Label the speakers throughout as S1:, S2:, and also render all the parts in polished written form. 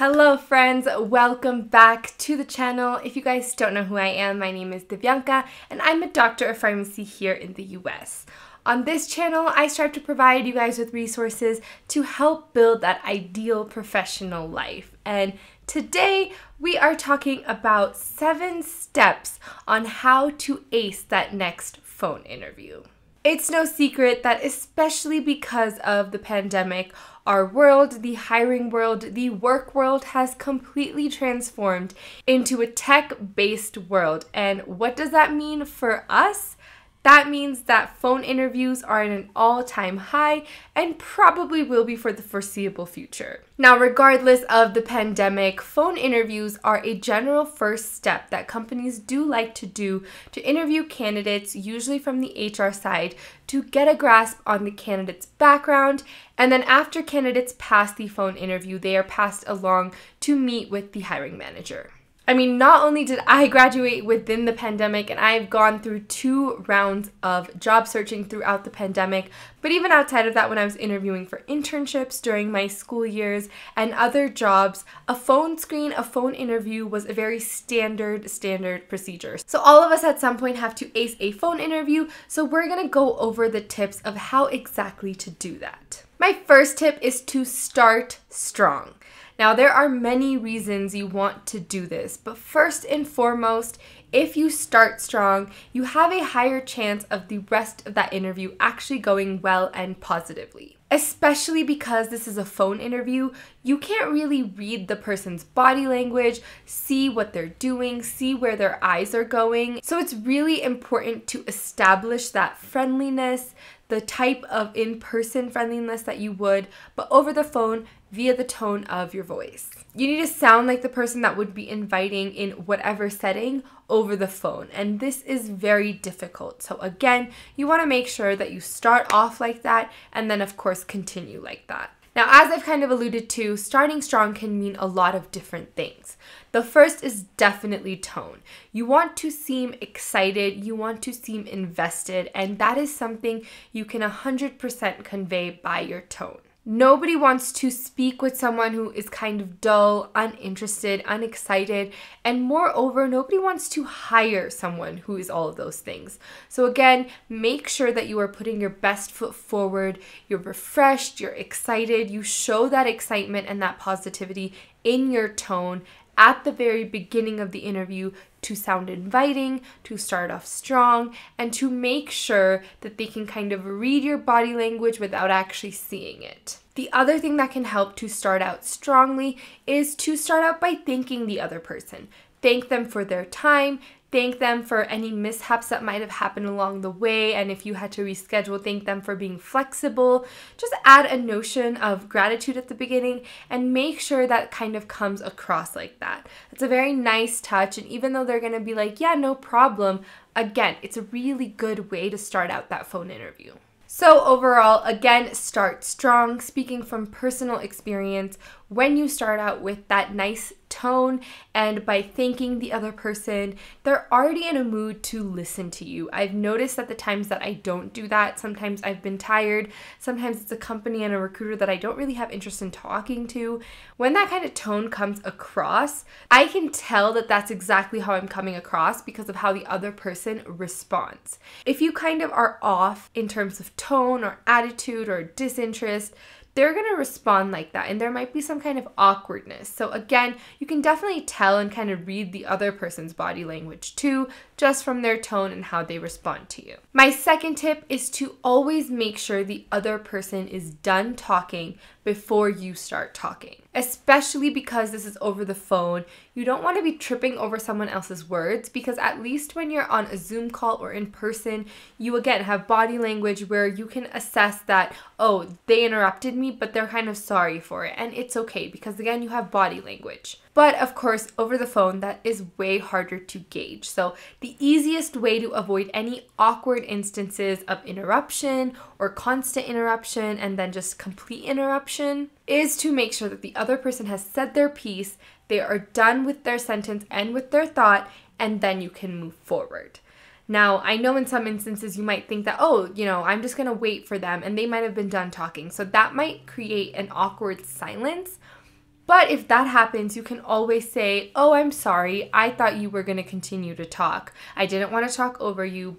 S1: Hello friends, welcome back to the channel. If you guys don't know who I am, my name is Divyanka and I'm a doctor of pharmacy here in the US. On this channel, I strive to provide you guys with resources to help build that ideal professional life. And today we are talking about 7 steps on how to ace that next phone interview. It's no secret that especially because of the pandemic, our world, the hiring world, the work world has completely transformed into a tech-based world. And what does that mean for us? That means that phone interviews are at an all-time high and probably will be for the foreseeable future. Now, regardless of the pandemic, phone interviews are a general first step that companies do like to do to interview candidates, usually from the HR side, to get a grasp on the candidate's background. And then after candidates pass the phone interview, they are passed along to meet with the hiring manager. I mean, not only did I graduate within the pandemic and I've gone through 2 rounds of job searching throughout the pandemic, but even outside of that, when I was interviewing for internships during my school years and other jobs, a phone screen, a phone interview was a very standard procedure. So all of us at some point have to ace a phone interview, so we're gonna go over the tips of how exactly to do that. My first tip is to start strong. Now, there are many reasons you want to do this, but first and foremost, if you start strong, you have a higher chance of the rest of that interview actually going well and positively. Especially because this is a phone interview, you can't really read the person's body language, see what they're doing, see where their eyes are going. So it's really important to establish that friendliness, the type of in-person friendliness that you would, but over the phone via the tone of your voice. You need to sound like the person that would be inviting in whatever setting over the phone, and this is very difficult. So again, you want to make sure that you start off like that and then of course continue like that. Now, as I've kind of alluded to, starting strong can mean a lot of different things. The first is definitely tone. You want to seem excited, you want to seem invested, and that is something you can 100% convey by your tone. Nobody wants to speak with someone who is kind of dull, uninterested, unexcited, and moreover, nobody wants to hire someone who is all of those things. So again, make sure that you are putting your best foot forward, you're refreshed, you're excited, you show that excitement and that positivity in your tone at the very beginning of the interview to sound inviting, to start off strong, and to make sure that they can kind of read your body language without actually seeing it. The other thing that can help to start out strongly is to start out by thanking the other person. Thank them for their time. Thank them for any mishaps that might have happened along the way, and if you had to reschedule, thank them for being flexible. Just add a notion of gratitude at the beginning and make sure that kind of comes across like that. It's a very nice touch, and even though they're going to be like, yeah, no problem, again, it's a really good way to start out that phone interview. So overall, again, start strong. Speaking from personal experience, when you start out with that nice tone and by thanking the other person, they're already in a mood to listen to you. I've noticed that the times that I don't do that, sometimes I've been tired, sometimes it's a company and a recruiter that I don't really have interest in talking to. When that kind of tone comes across, I can tell that that's exactly how I'm coming across because of how the other person responds. If you kind of are off in terms of tone or attitude or disinterest, they're going to respond like that, and there might be some kind of awkwardness. So again, you can definitely tell and kind of read the other person's body language too, just from their tone and how they respond to you. My second tip is to always make sure the other person is done talking before you start talking. Especially because this is over the phone, you don't want to be tripping over someone else's words, because at least when you're on a Zoom call or in person, you again have body language where you can assess that, oh, they interrupted me, but they're kind of sorry for it. And it's okay because again, you have body language. But of course, over the phone, that is way harder to gauge. So the easiest way to avoid any awkward instances of interruption or constant interruption and then just complete interruption is to make sure that the other person has said their piece, they are done with their sentence and with their thought, and then you can move forward. Now, I know in some instances you might think that, oh, I'm just going to wait for them and they might have been done talking. So that might create an awkward silence. But if that happens, you can always say, oh, I'm sorry, I thought you were going to continue to talk. I didn't want to talk over you,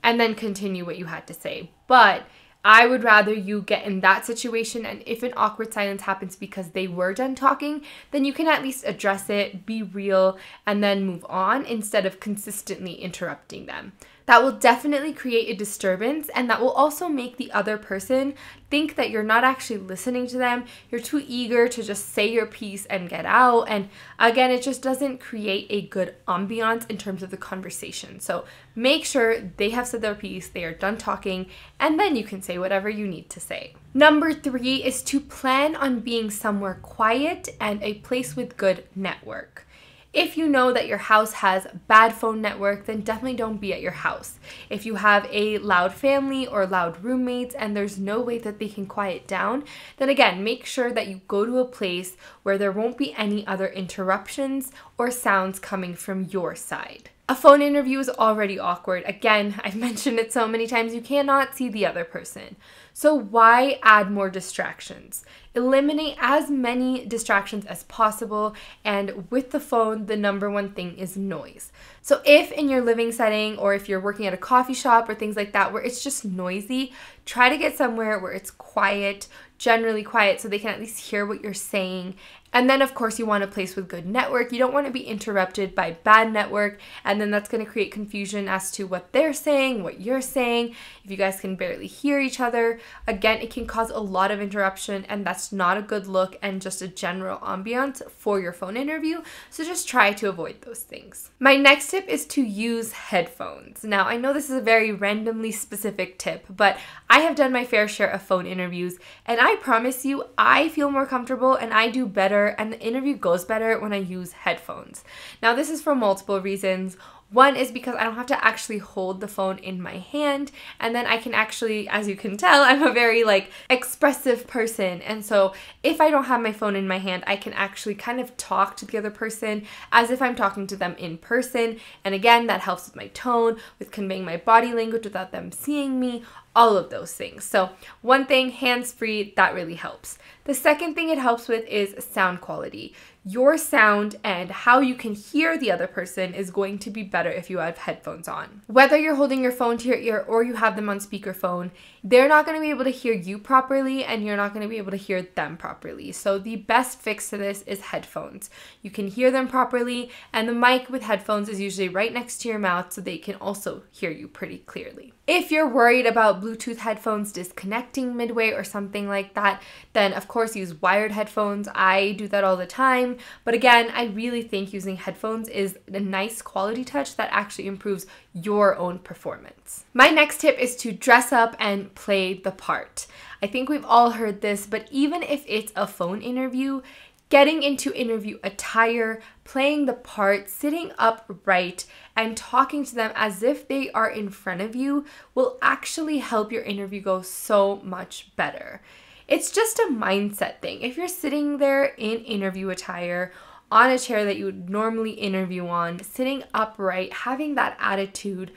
S1: and then continue what you had to say. But I would rather you get in that situation, and if an awkward silence happens because they were done talking, then you can at least address it, be real, and then move on instead of consistently interrupting them. That will definitely create a disturbance, and that will also make the other person think that you're not actually listening to them. You're too eager to just say your piece and get out. And again, it just doesn't create a good ambiance in terms of the conversation. So make sure they have said their piece, they are done talking, and then you can say whatever you need to say. Number 3 is to plan on being somewhere quiet and a place with good network. If you know that your house has bad phone network, then definitely don't be at your house. If you have a loud family or loud roommates and there's no way that they can quiet down, then again, make sure that you go to a place where there won't be any other interruptions or sounds coming from your side. A phone interview is already awkward. Again, I've mentioned it so many times, you cannot see the other person. So why add more distractions? Eliminate as many distractions as possible, and with the phone, the number one thing is noise. So if in your living setting or if you're working at a coffee shop or things like that where it's just noisy, try to get somewhere where it's quiet, generally quiet, so they can at least hear what you're saying. And then, of course, you want a place with good network. You don't want to be interrupted by bad network, and then that's going to create confusion as to what they're saying, what you're saying. If you guys can barely hear each other, again, it can cause a lot of interruption, and that's not a good look and just a general ambiance for your phone interview. So just try to avoid those things. My next tip is to use headphones. Now, I know this is a very randomly specific tip, but I have done my fair share of phone interviews, and I promise you, I feel more comfortable and I do better, and the interview goes better when I use headphones. Now, this is for multiple reasons. One is because I don't have to actually hold the phone in my hand, and then I can actually, as you can tell, I'm a very expressive person, and so if I don't have my phone in my hand, I can actually kind of talk to the other person as if I'm talking to them in person, and again, that helps with my tone, with conveying my body language without them seeing me, all of those things. So one thing, hands-free, that really helps. The second thing it helps with is sound quality. Your sound and how you can hear the other person is going to be better if you have headphones on. Whether you're holding your phone to your ear or you have them on speakerphone, they're not going to be able to hear you properly and you're not going to be able to hear them properly. So the best fix to this is headphones. You can hear them properly, and the mic with headphones is usually right next to your mouth so they can also hear you pretty clearly. If you're worried about Bluetooth headphones disconnecting midway or something like that, then of course use wired headphones. I do that all the time. But again, I really think using headphones is a nice quality touch that actually improves your own performance. My next tip is to dress up and play the part. I think we've all heard this, but even if it's a phone interview, getting into interview attire, playing the part, sitting upright, and talking to them as if they are in front of you will actually help your interview go so much better. It's just a mindset thing. If you're sitting there in interview attire, on a chair that you would normally interview on, sitting upright, having that attitude,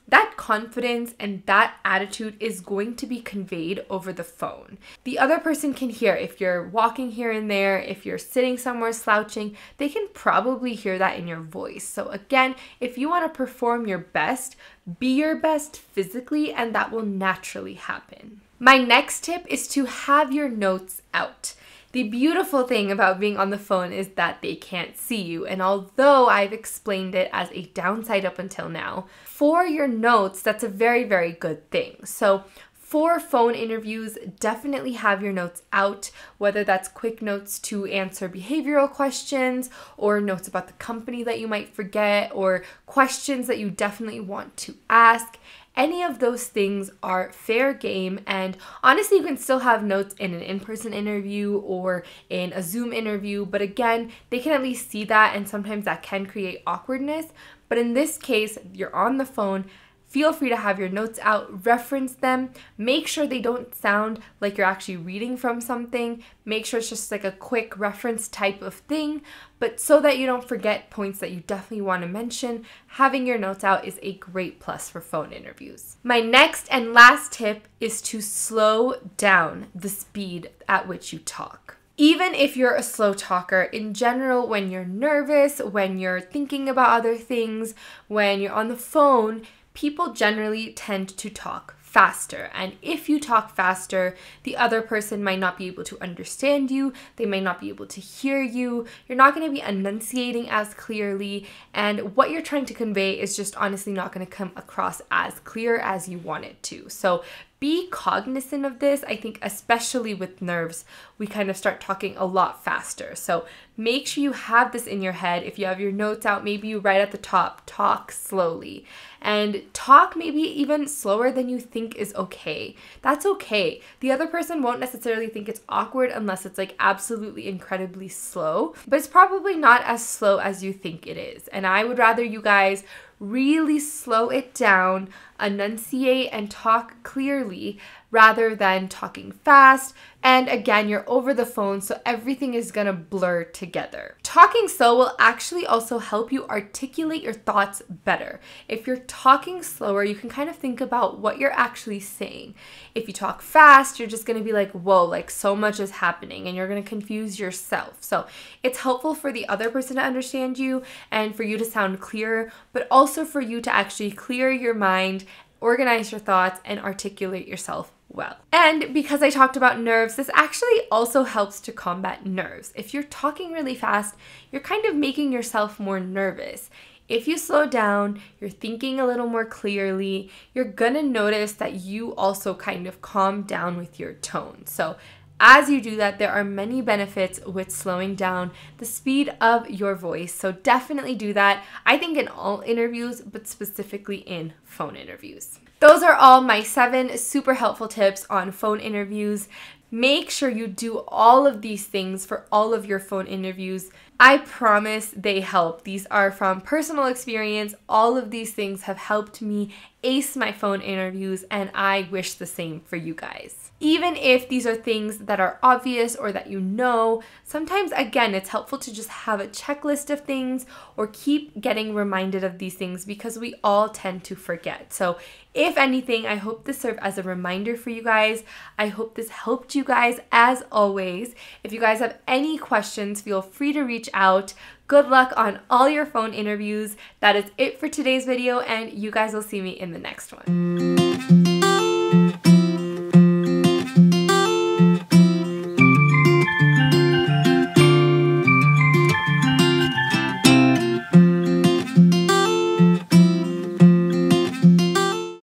S1: that confidence and that attitude is going to be conveyed over the phone. The other person can hear if you're walking here and there, if you're sitting somewhere slouching, they can probably hear that in your voice. So again, if you want to perform your best, be your best physically, and that will naturally happen. My next tip is to have your notes out. The beautiful thing about being on the phone is that they can't see you, and although I've explained it as a downside up until now, for your notes, that's a very, very good thing. So for phone interviews, definitely have your notes out, whether that's quick notes to answer behavioral questions or notes about the company that you might forget or questions that you definitely want to ask. Any of those things are fair game, and honestly, you can still have notes in an in-person interview or in a Zoom interview, but again, they can at least see that, and sometimes that can create awkwardness. But in this case, you're on the phone, feel free to have your notes out, reference them, make sure they don't sound like you're actually reading from something, make sure it's just like a quick reference type of thing, but so that you don't forget points that you definitely want to mention, having your notes out is a great plus for phone interviews. My next and last tip is to slow down the speed at which you talk. Even if you're a slow talker, in general, when you're nervous, when you're thinking about other things, when you're on the phone, people generally tend to talk faster. And if you talk faster, the other person might not be able to understand you. They might not be able to hear you. You're not going to be enunciating as clearly. And what you're trying to convey is just honestly not going to come across as clear as you want it to. So be cognizant of this. I think especially with nerves, we kind of start talking a lot faster. So make sure you have this in your head. If you have your notes out, maybe you write at the top, talk slowly. And talk maybe even slower than you think is okay. That's okay. The other person won't necessarily think it's awkward unless it's like absolutely incredibly slow, but it's probably not as slow as you think it is. And I would rather you guys really slow it down, enunciate, and talk clearly rather than talking fast. And again, you're over the phone, so everything is gonna blur together. Talking slow will actually also help you articulate your thoughts better. If you're talking slower, you can kind of think about what you're actually saying. If you talk fast, you're just gonna be like, whoa, like so much is happening, and you're gonna confuse yourself. So it's helpful for the other person to understand you and for you to sound clearer, but also for you to actually clear your mind, organize your thoughts, and articulate yourself well. And because I talked about nerves, this actually also helps to combat nerves. If you're talking really fast, you're kind of making yourself more nervous. If you slow down, you're thinking a little more clearly, you're gonna notice that you also kind of calm down with your tone. So as you do that, there are many benefits with slowing down the speed of your voice. So definitely do that. I think in all interviews, but specifically in phone interviews. Those are all my 7 super helpful tips on phone interviews. Make sure you do all of these things for all of your phone interviews. I promise they help. These are from personal experience. All of these things have helped me ace my phone interviews, and I wish the same for you guys. Even if these are things that are obvious or that you know, sometimes, again, it's helpful to just have a checklist of things or keep getting reminded of these things because we all tend to forget. So if anything, I hope this served as a reminder for you guys. I hope this helped you guys as always. If you guys have any questions, feel free to reach out. Good luck on all your phone interviews. That is it for today's video, and you guys will see me in the next one.